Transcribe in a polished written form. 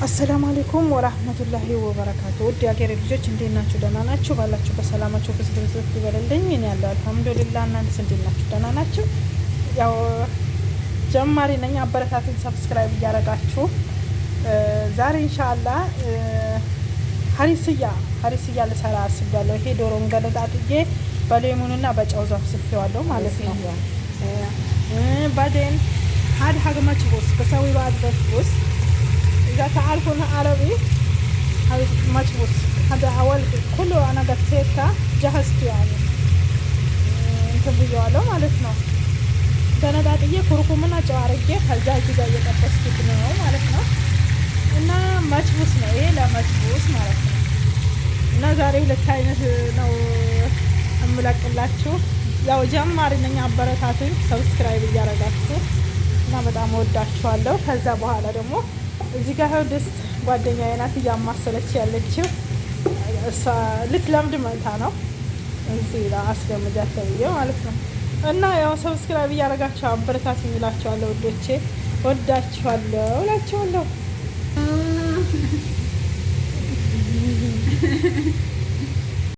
አሰላሙ አለይኩም ወራህመቱላሂ ወበረካቱ። ውድ የሀገሬ ልጆች እንዴት ናችሁ? ደህና ናችሁ? ባላችሁ በሰላማችሁ ብዝብዝት ይበልልኝ። እኔ ያለው አልሐምዱሊላህ። እናንተስ እንዴት ናችሁ? ደህና ናችሁ? ያው ጀማሪ ነኝ፣ አበረታቱኝ ሰብስክራይብ እያደረጋችሁ። ዛሬ ኢንሻአላህ ሀሪስያ ልሰራ አስቤያለሁ። ይሄ ዶሮን ገለጣጥዬ በሌሙንና በጨው ዘፍዝፌዋለሁ ማለት ነው። بعدين هذا حق مكبوس بسوي بعد مكبوس. إذا تعرفون عربي هذا مكبوس. هذا أول كله أنا قطعته جهزته يعني انت بيجوا له مالتنا أنا قاعدة كركمنا جوارجة هالجاي جدا يتبص كتير مالتنا إننا مكبوس نهيه لا مكبوس مالتنا إننا زاري للتاينة نو أملاك الله شو ያው ጀማሪ ነኝ አበረታቱኝ ሰብስክራይብ እያደረጋችሁ እና በጣም ወዳችኋለሁ። ከዛ በኋላ ደግሞ እዚህ ጋር ድስት ጓደኛዬ ናት እያማሰለች ያለችው እሷ ልትለምድ መታ ነው እዚህ አስገምጃት ተብዬ ማለት ነው። እና ያው ሰብስክራይብ እያደረጋችሁ አበረታቱኝ እላችኋለሁ። ወዶቼ ወዳችኋለሁ እላችኋለሁ።